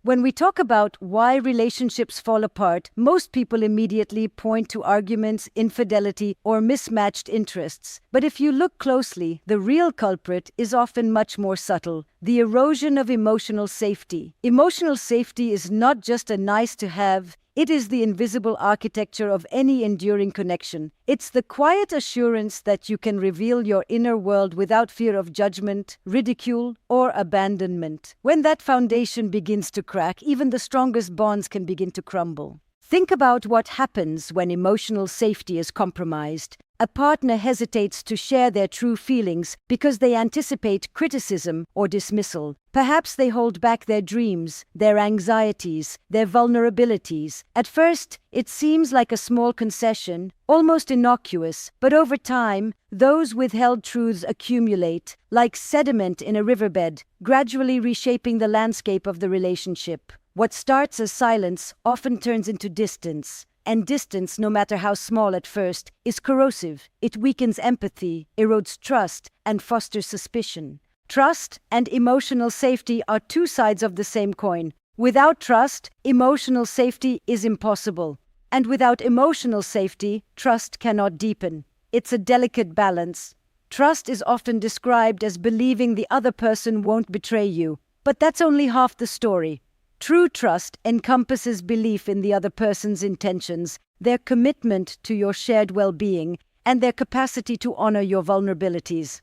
When we talk about why relationships fall apart, most people immediately point to arguments, infidelity, or mismatched interests. But if you look closely, the real culprit is often much more subtle: the erosion of emotional safety. Emotional safety is not just a nice to have, it is the invisible architecture of any enduring connection. It's the quiet assurance that you can reveal your inner world without fear of judgment, ridicule, or abandonment. When that foundation begins to crack, even the strongest bonds can begin to crumble. Think about what happens when emotional safety is compromised. A partner hesitates to share their true feelings because they anticipate criticism or dismissal. Perhaps they hold back their dreams, their anxieties, their vulnerabilities. At first, it seems like a small concession, almost innocuous, but over time, those withheld truths accumulate, like sediment in a riverbed, gradually reshaping the landscape of the relationship. What starts as silence often turns into distance. And distance, no matter how small at first, is corrosive. It weakens empathy, erodes trust, and fosters suspicion. Trust and emotional safety are two sides of the same coin. Without trust, emotional safety is impossible. And without emotional safety, trust cannot deepen. It's a delicate balance. Trust is often described as believing the other person won't betray you. But that's only half the story. True trust encompasses belief in the other person's intentions, their commitment to your shared well-being, and their capacity to honor your vulnerabilities.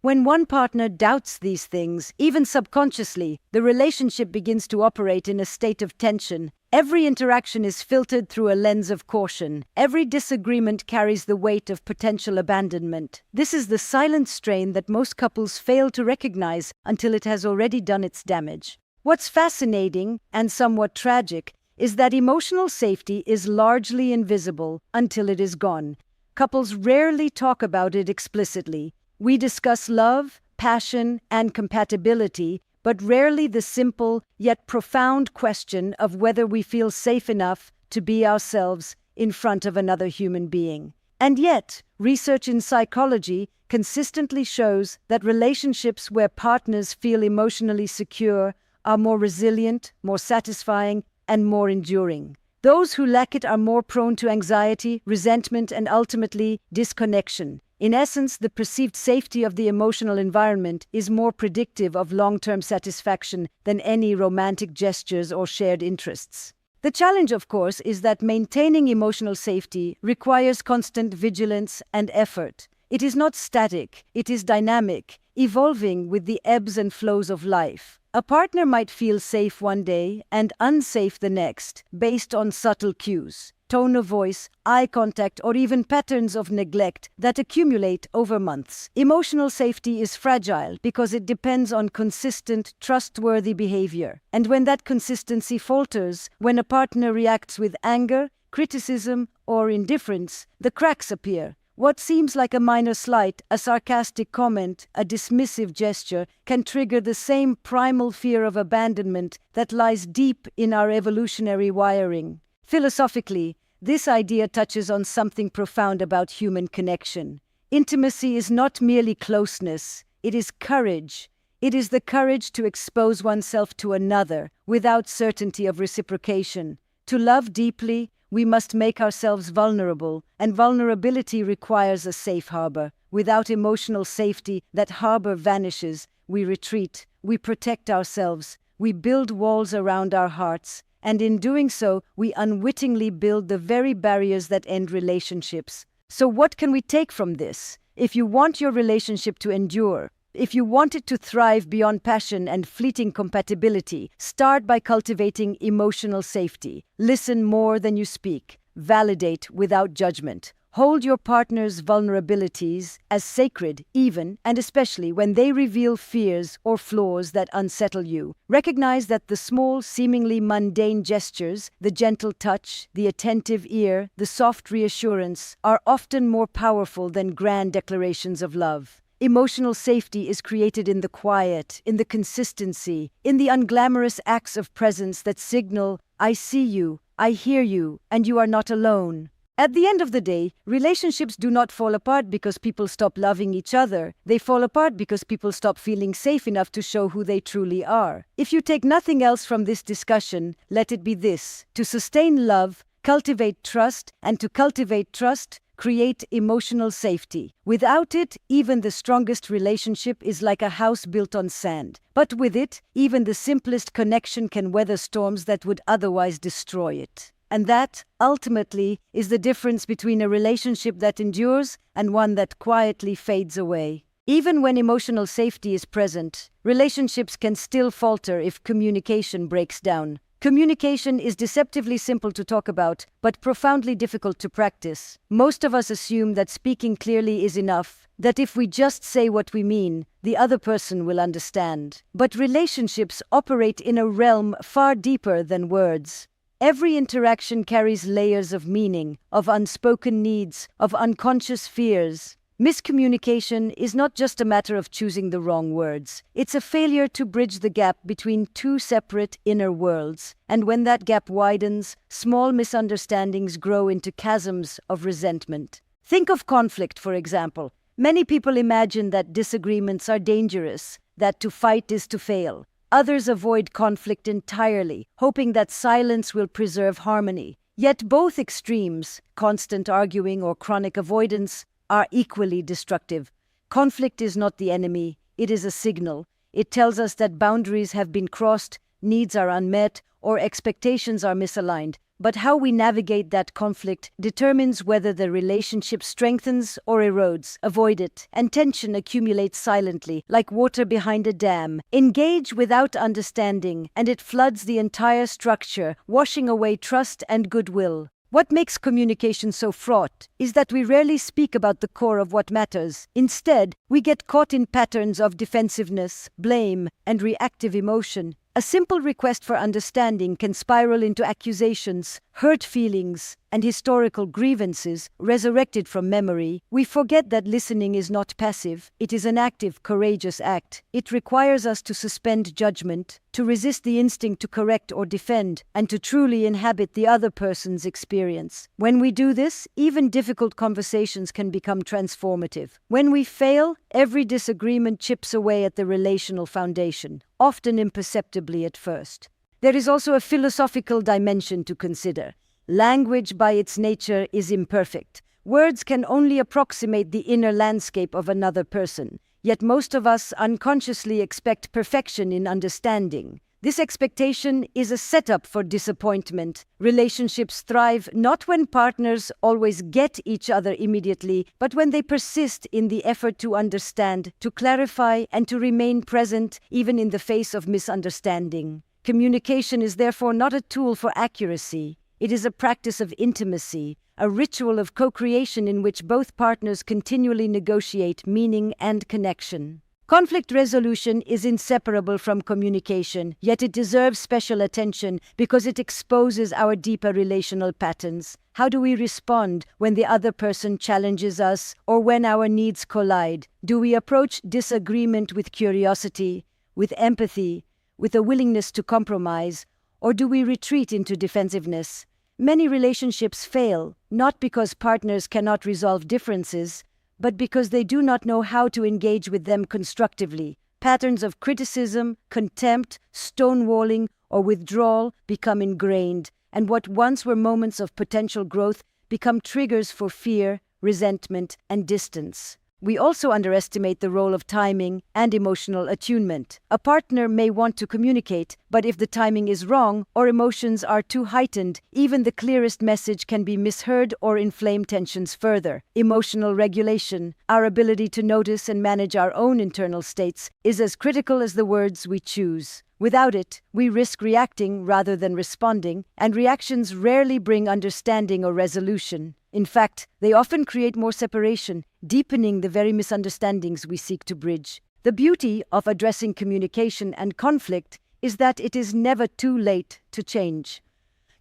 When one partner doubts these things, even subconsciously, the relationship begins to operate in a state of tension. Every interaction is filtered through a lens of caution. Every disagreement carries the weight of potential abandonment. This is the silent strain that most couples fail to recognize until it has already done its damage. What's fascinating, and somewhat tragic, is that emotional safety is largely invisible until it is gone. Couples rarely talk about it explicitly. We discuss love, passion, and compatibility, but rarely the simple yet profound question of whether we feel safe enough to be ourselves in front of another human being. And yet, research in psychology consistently shows that relationships where partners feel emotionally secure are more resilient, more satisfying, and more enduring. Those who lack it are more prone to anxiety, resentment, and ultimately disconnection. In essence, the perceived safety of the emotional environment is more predictive of long-term satisfaction than any romantic gestures or shared interests. The challenge, of course, is that maintaining emotional safety requires constant vigilance and effort. It is not static, it is dynamic, evolving with the ebbs and flows of life. A partner might feel safe one day and unsafe the next, based on subtle cues, tone of voice, eye contact, or even patterns of neglect that accumulate over months. Emotional safety is fragile because it depends on consistent, trustworthy behavior. And when that consistency falters, when a partner reacts with anger, criticism, or indifference, the cracks appear. What seems like a minor slight, a sarcastic comment, a dismissive gesture, can trigger the same primal fear of abandonment that lies deep in our evolutionary wiring. Philosophically, this idea touches on something profound about human connection. Intimacy is not merely closeness, it is courage. It is the courage to expose oneself to another without certainty of reciprocation. To love deeply, we must make ourselves vulnerable, and vulnerability requires a safe harbor. Without emotional safety, that harbor vanishes. We retreat, we protect ourselves, we build walls around our hearts, and in doing so, we unwittingly build the very barriers that end relationships. So what can we take from this? If you want your relationship to endure, if you want it to thrive beyond passion and fleeting compatibility, start by cultivating emotional safety. Listen more than you speak. Validate without judgment. Hold your partner's vulnerabilities as sacred, even and especially when they reveal fears or flaws that unsettle you. Recognize that the small, seemingly mundane gestures, the gentle touch, the attentive ear, the soft reassurance, are often more powerful than grand declarations of love. Emotional safety is created in the quiet, in the consistency, in the unglamorous acts of presence that signal, I see you, I hear you, and you are not alone. At the end of the day, relationships do not fall apart because people stop loving each other. They fall apart because people stop feeling safe enough to show who they truly are. If you take nothing else from this discussion, let it be this: to sustain love, cultivate trust, and to cultivate trust, create emotional safety. Without it, even the strongest relationship is like a house built on sand. But with it, even the simplest connection can weather storms that would otherwise destroy it. And that, ultimately, is the difference between a relationship that endures and one that quietly fades away. Even when emotional safety is present, relationships can still falter if communication breaks down. Communication is deceptively simple to talk about, but profoundly difficult to practice. Most of us assume that speaking clearly is enough, that if we just say what we mean, the other person will understand. But relationships operate in a realm far deeper than words. Every interaction carries layers of meaning, of unspoken needs, of unconscious fears. Miscommunication is not just a matter of choosing the wrong words. It's a failure to bridge the gap between two separate inner worlds. And when that gap widens, small misunderstandings grow into chasms of resentment. Think of conflict, for example. Many people imagine that disagreements are dangerous, that to fight is to fail. Others avoid conflict entirely, hoping that silence will preserve harmony. Yet both extremes, constant arguing or chronic avoidance, are equally destructive. Conflict is not the enemy, it is a signal. It tells us that boundaries have been crossed, needs are unmet, or expectations are misaligned. But how we navigate that conflict determines whether the relationship strengthens or erodes. Avoid it, and tension accumulates silently, like water behind a dam. Engage without understanding, and it floods the entire structure, washing away trust and goodwill. What makes communication so fraught is that we rarely speak about the core of what matters. Instead, we get caught in patterns of defensiveness, blame, and reactive emotion. A simple request for understanding can spiral into accusations, hurt feelings, and historical grievances resurrected from memory. We forget that listening is not passive. It is an active, courageous act. It requires us to suspend judgment, to resist the instinct to correct or defend, and to truly inhabit the other person's experience. When we do this, even difficult conversations can become transformative. When we fail, every disagreement chips away at the relational foundation, often imperceptibly at first. There is also a philosophical dimension to consider. Language, by its nature, is imperfect. Words can only approximate the inner landscape of another person, yet most of us unconsciously expect perfection in understanding. This expectation is a setup for disappointment. Relationships thrive not when partners always get each other immediately, but when they persist in the effort to understand, to clarify, and to remain present even in the face of misunderstanding. Communication is therefore not a tool for accuracy. It is a practice of intimacy, a ritual of co-creation in which both partners continually negotiate meaning and connection. Conflict resolution is inseparable from communication, yet it deserves special attention because it exposes our deeper relational patterns. How do we respond when the other person challenges us or when our needs collide? Do we approach disagreement with curiosity, with empathy, with a willingness to compromise, or do we retreat into defensiveness? Many relationships fail, not because partners cannot resolve differences, but because they do not know how to engage with them constructively. Patterns of criticism, contempt, stonewalling, or withdrawal become ingrained, and what once were moments of potential growth become triggers for fear, resentment, and distance. We also underestimate the role of timing and emotional attunement. A partner may want to communicate, but if the timing is wrong or emotions are too heightened, even the clearest message can be misheard or inflame tensions further. Emotional regulation, our ability to notice and manage our own internal states, is as critical as the words we choose. Without it, we risk reacting rather than responding, and reactions rarely bring understanding or resolution. In fact, they often create more separation, deepening the very misunderstandings we seek to bridge. The beauty of addressing communication and conflict is that it is never too late to change.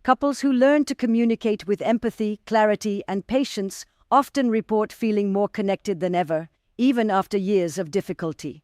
Couples who learn to communicate with empathy, clarity, and patience often report feeling more connected than ever, even after years of difficulty.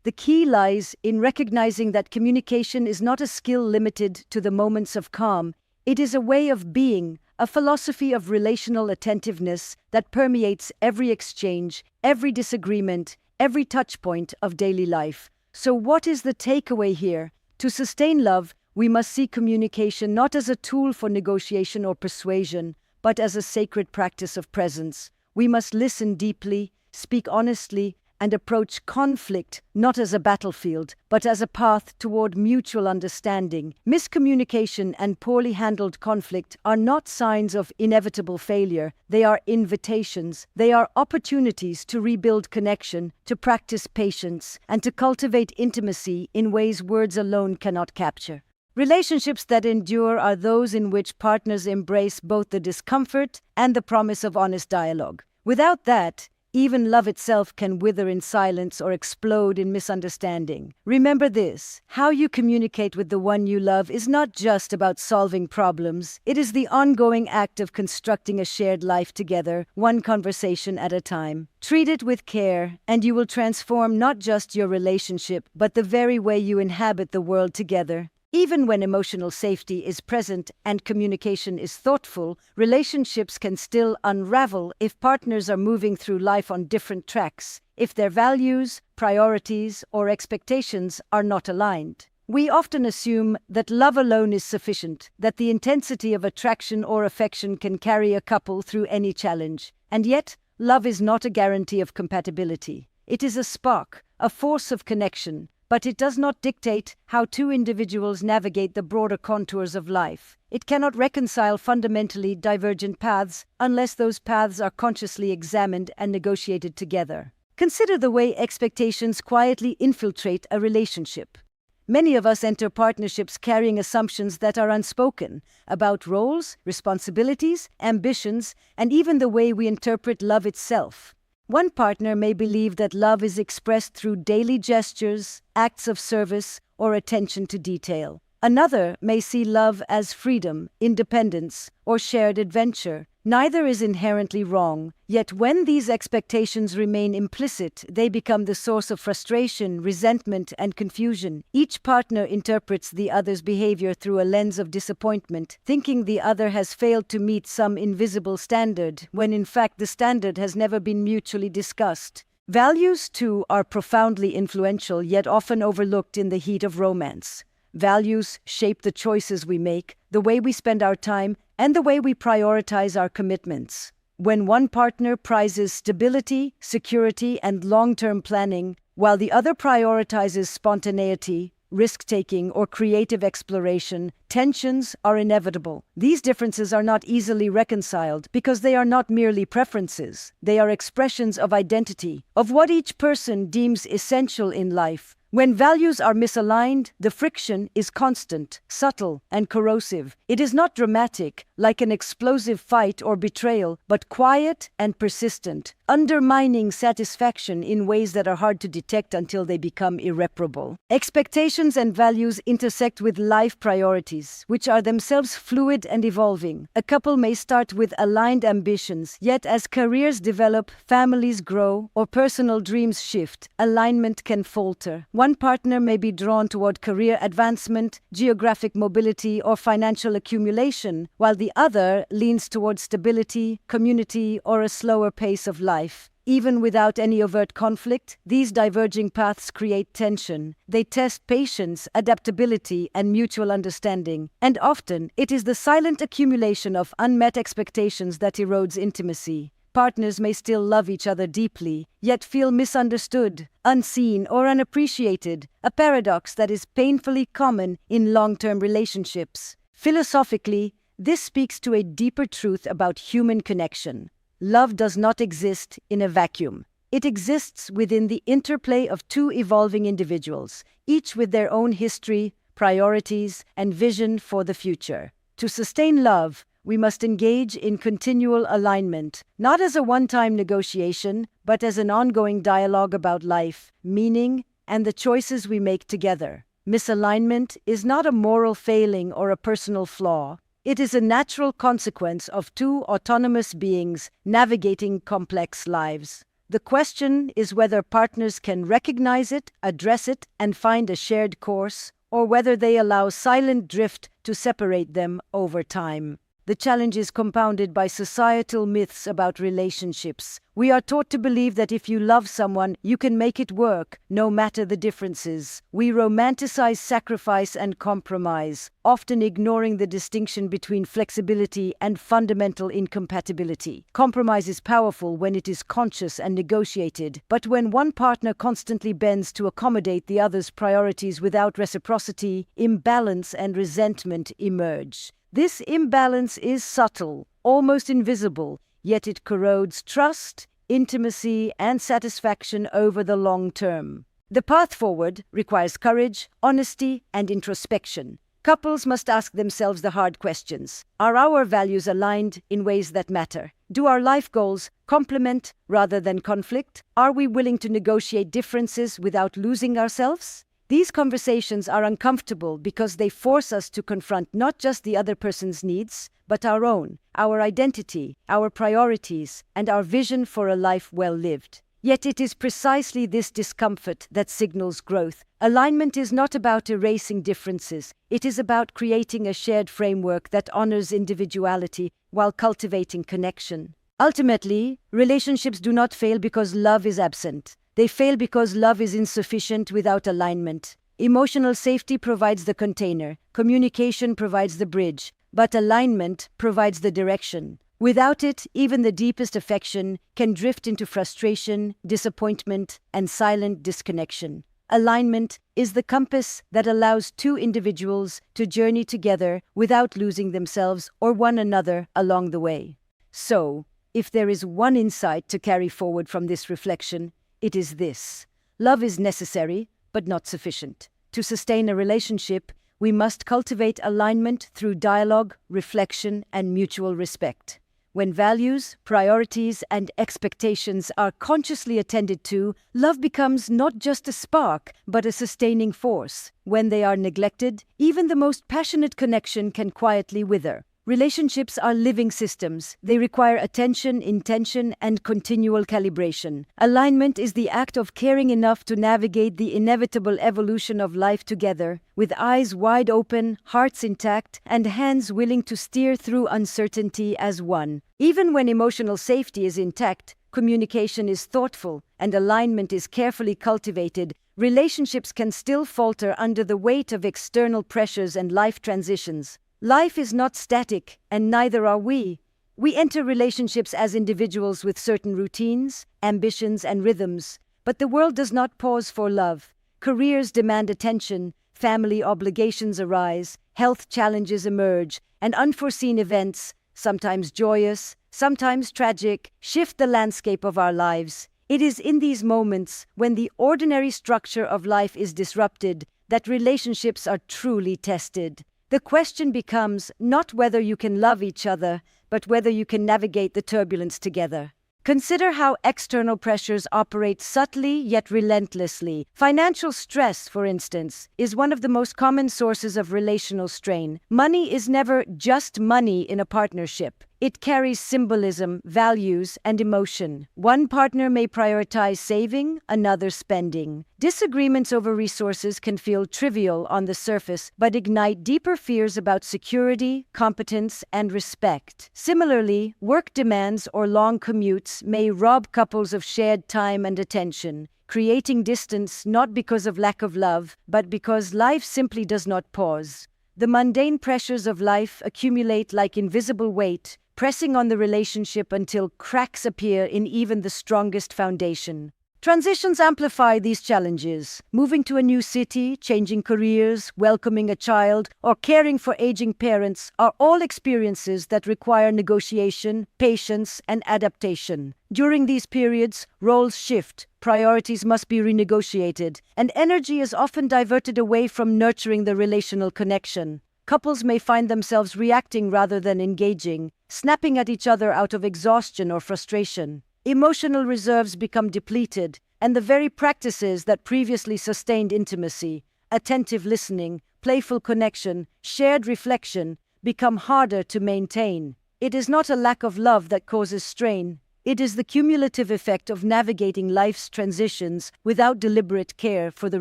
The key lies in recognizing that communication is not a skill limited to the moments of calm. It is a way of being, a philosophy of relational attentiveness that permeates every exchange, every disagreement, every touchpoint of daily life. So what is the takeaway here? To sustain love, we must see communication not as a tool for negotiation or persuasion, but as a sacred practice of presence. We must listen deeply, speak honestly, and approach conflict not as a battlefield, but as a path toward mutual understanding. Miscommunication and poorly handled conflict are not signs of inevitable failure. They are invitations. They are opportunities to rebuild connection, to practice patience, and to cultivate intimacy in ways words alone cannot capture. Relationships that endure are those in which partners embrace both the discomfort and the promise of honest dialogue. Without that, even love itself can wither in silence or explode in misunderstanding. Remember this: how you communicate with the one you love is not just about solving problems. It is the ongoing act of constructing a shared life together, one conversation at a time. Treat it with care, and you will transform not just your relationship, but the very way you inhabit the world together. Even when emotional safety is present and communication is thoughtful, relationships can still unravel if partners are moving through life on different tracks, if their values, priorities, or expectations are not aligned. We often assume that love alone is sufficient, that the intensity of attraction or affection can carry a couple through any challenge. And yet, love is not a guarantee of compatibility. It is a spark, a force of connection, but it does not dictate how two individuals navigate the broader contours of life. It cannot reconcile fundamentally divergent paths unless those paths are consciously examined and negotiated together. Consider the way expectations quietly infiltrate a relationship. Many of us enter partnerships carrying assumptions that are unspoken about roles, responsibilities, ambitions, and even the way we interpret love itself. One partner may believe that love is expressed through daily gestures, acts of service, or attention to detail. Another may see love as freedom, independence, or shared adventure. Neither is inherently wrong, yet when these expectations remain implicit, they become the source of frustration, resentment, and confusion. Each partner interprets the other's behavior through a lens of disappointment, thinking the other has failed to meet some invisible standard, when in fact the standard has never been mutually discussed. Values, too, are profoundly influential, yet often overlooked in the heat of romance. Values shape the choices we make, the way we spend our time, and the way we prioritize our commitments. When one partner prizes stability, security, and long-term planning, while the other prioritizes spontaneity, risk-taking, or creative exploration, tensions are inevitable. These differences are not easily reconciled because they are not merely preferences. They are expressions of identity, of what each person deems essential in life. When values are misaligned, the friction is constant, subtle, and corrosive. It is not dramatic, like an explosive fight or betrayal, but quiet and persistent, undermining satisfaction in ways that are hard to detect until they become irreparable. Expectations and values intersect with life priorities, which are themselves fluid and evolving. A couple may start with aligned ambitions, yet as careers develop, families grow, or personal dreams shift, alignment can falter. One partner may be drawn toward career advancement, geographic mobility, or financial accumulation, while the other leans toward stability, community, or a slower pace of life. Even without any overt conflict, these diverging paths create tension. They test patience, adaptability, and mutual understanding. And often, it is the silent accumulation of unmet expectations that erodes intimacy. Partners may still love each other deeply, yet feel misunderstood, unseen, or unappreciated, a paradox that is painfully common in long-term relationships. Philosophically, this speaks to a deeper truth about human connection. Love does not exist in a vacuum. It exists within the interplay of two evolving individuals, each with their own history, priorities, and vision for the future. To sustain love, we must engage in continual alignment, not as a one-time negotiation, but as an ongoing dialogue about life, meaning, and the choices we make together. Misalignment is not a moral failing or a personal flaw. It is a natural consequence of two autonomous beings navigating complex lives. The question is whether partners can recognize it, address it, and find a shared course, or whether they allow silent drift to separate them over time. the challenge is compounded by societal myths about relationships. We are taught to believe that if you love someone, you can make it work, no matter the differences. We romanticize sacrifice and compromise, often ignoring the distinction between flexibility and fundamental incompatibility. Compromise is powerful when it is conscious and negotiated, but when one partner constantly bends to accommodate the other's priorities without reciprocity, imbalance and resentment emerge. This imbalance is subtle, almost invisible, yet it corrodes trust, intimacy, and satisfaction over the long term. The path forward requires courage, honesty, and introspection. Couples must ask themselves the hard questions. Are our values aligned in ways that matter? Do our life goals complement rather than conflict? Are we willing to negotiate differences without losing ourselves? These conversations are uncomfortable because they force us to confront not just the other person's needs, but our own, our identity, our priorities, and our vision for a life well lived. Yet it is precisely this discomfort that signals growth. Alignment is not about erasing differences. It is about creating a shared framework that honors individuality while cultivating connection. Ultimately, relationships do not fail because love is absent. They fail because love is insufficient without alignment. Emotional safety provides the container, communication provides the bridge, but alignment provides the direction. Without it, even the deepest affection can drift into frustration, disappointment, and silent disconnection. Alignment is the compass that allows two individuals to journey together without losing themselves or one another along the way. So, if there is one insight to carry forward from this reflection, it is this: love is necessary, but not sufficient. To sustain a relationship, we must cultivate alignment through dialogue, reflection, and mutual respect. When values, priorities, and expectations are consciously attended to, love becomes not just a spark, but a sustaining force. When they are neglected, even the most passionate connection can quietly wither. Relationships are living systems. They require attention, intention, and continual calibration. Alignment is the act of caring enough to navigate the inevitable evolution of life together, with eyes wide open, hearts intact, and hands willing to steer through uncertainty as one. Even when emotional safety is intact, communication is thoughtful, and alignment is carefully cultivated, relationships can still falter under the weight of external pressures and life transitions. Life is not static, and neither are we. We enter relationships as individuals with certain routines, ambitions, and rhythms, but the world does not pause for love. Careers demand attention, family obligations arise, health challenges emerge, and unforeseen events, sometimes joyous, sometimes tragic, shift the landscape of our lives. It is in these moments, when the ordinary structure of life is disrupted, that relationships are truly tested. The question becomes not whether you can love each other, but whether you can navigate the turbulence together. Consider how external pressures operate subtly yet relentlessly. Financial stress, for instance, is one of the most common sources of relational strain. Money is never just money in a partnership. It carries symbolism, values, and emotion. One partner may prioritize saving, another spending. Disagreements over resources can feel trivial on the surface, but ignite deeper fears about security, competence, and respect. Similarly, work demands or long commutes may rob couples of shared time and attention, creating distance not because of lack of love, but because life simply does not pause. The mundane pressures of life accumulate like invisible weight, pressing on the relationship until cracks appear in even the strongest foundation. Transitions amplify these challenges. Moving to a new city, changing careers, welcoming a child, or caring for aging parents are all experiences that require negotiation, patience, and adaptation. During these periods, roles shift, priorities must be renegotiated, and energy is often diverted away from nurturing the relational connection. Couples may find themselves reacting rather than engaging, snapping at each other out of exhaustion or frustration. Emotional reserves become depleted, and the very practices that previously sustained intimacy, attentive listening, playful connection, shared reflection, become harder to maintain. It is not a lack of love that causes strain. It is the cumulative effect of navigating life's transitions without deliberate care for the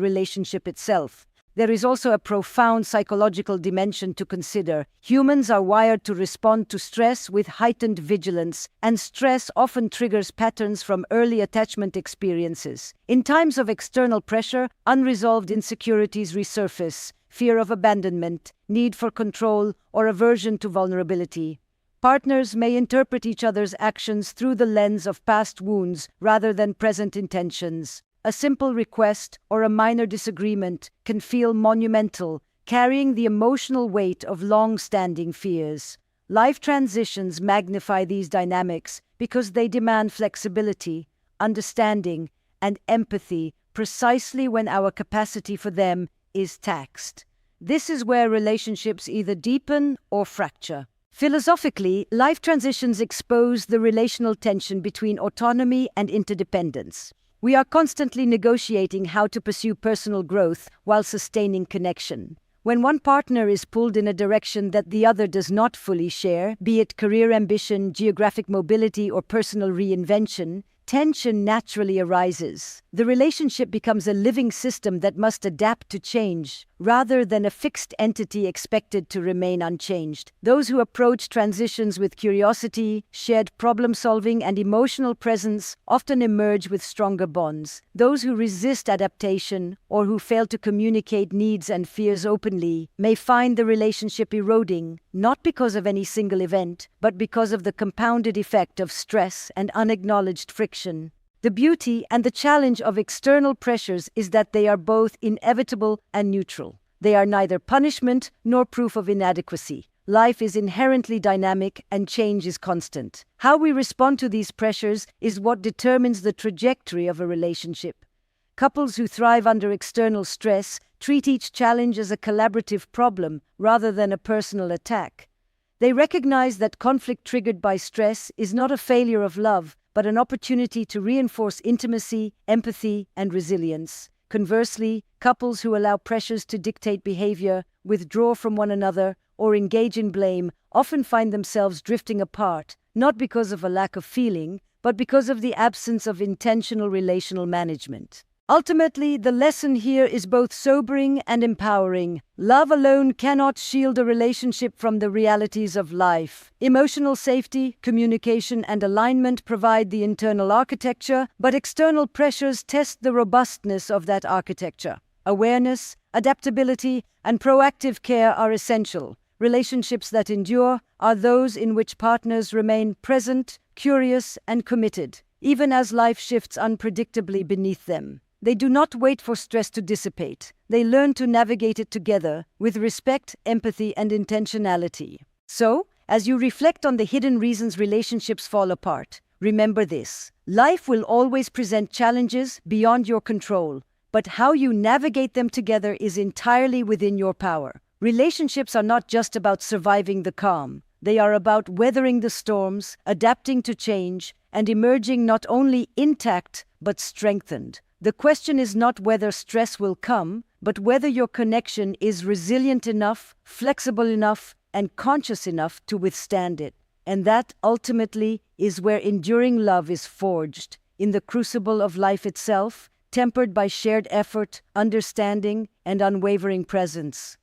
relationship itself. There is also a profound psychological dimension to consider. Humans are wired to respond to stress with heightened vigilance, and stress often triggers patterns from early attachment experiences. In times of external pressure, unresolved insecurities resurface: fear of abandonment, need for control, or aversion to vulnerability. Partners may interpret each other's actions through the lens of past wounds rather than present intentions. A simple request or a minor disagreement can feel monumental, carrying the emotional weight of long-standing fears. Life transitions magnify these dynamics because they demand flexibility, understanding, and empathy precisely when our capacity for them is taxed. This is where relationships either deepen or fracture. Philosophically, life transitions expose the relational tension between autonomy and interdependence. We are constantly negotiating how to pursue personal growth while sustaining connection. When one partner is pulled in a direction that the other does not fully share, be it career ambition, geographic mobility, or personal reinvention, tension naturally arises. The relationship becomes a living system that must adapt to change, rather than a fixed entity expected to remain unchanged. Those who approach transitions with curiosity, shared problem-solving, and emotional presence often emerge with stronger bonds. Those who resist adaptation, or who fail to communicate needs and fears openly, may find the relationship eroding, not because of any single event, but because of the compounded effect of stress and unacknowledged friction. The beauty and the challenge of external pressures is that they are both inevitable and neutral. They are neither punishment nor proof of inadequacy. Life is inherently dynamic and change is constant. How we respond to these pressures is what determines the trajectory of a relationship. Couples who thrive under external stress treat each challenge as a collaborative problem rather than a personal attack. They recognize that conflict triggered by stress is not a failure of love, but an opportunity to reinforce intimacy, empathy, and resilience. Conversely, couples who allow pressures to dictate behavior, withdraw from one another, or engage in blame often find themselves drifting apart, not because of a lack of feeling, but because of the absence of intentional relational management. Ultimately, the lesson here is both sobering and empowering. Love alone cannot shield a relationship from the realities of life. Emotional safety, communication, and alignment provide the internal architecture, but external pressures test the robustness of that architecture. Awareness, adaptability, and proactive care are essential. Relationships that endure are those in which partners remain present, curious, and committed, even as life shifts unpredictably beneath them. They do not wait for stress to dissipate. They learn to navigate it together with respect, empathy, and intentionality. So, as you reflect on the hidden reasons relationships fall apart, remember this: life will always present challenges beyond your control, but how you navigate them together is entirely within your power. Relationships are not just about surviving the calm. They are about weathering the storms, adapting to change, and emerging not only intact, but strengthened. The question is not whether stress will come, but whether your connection is resilient enough, flexible enough, and conscious enough to withstand it. And that, ultimately, is where enduring love is forged, in the crucible of life itself, tempered by shared effort, understanding, and unwavering presence.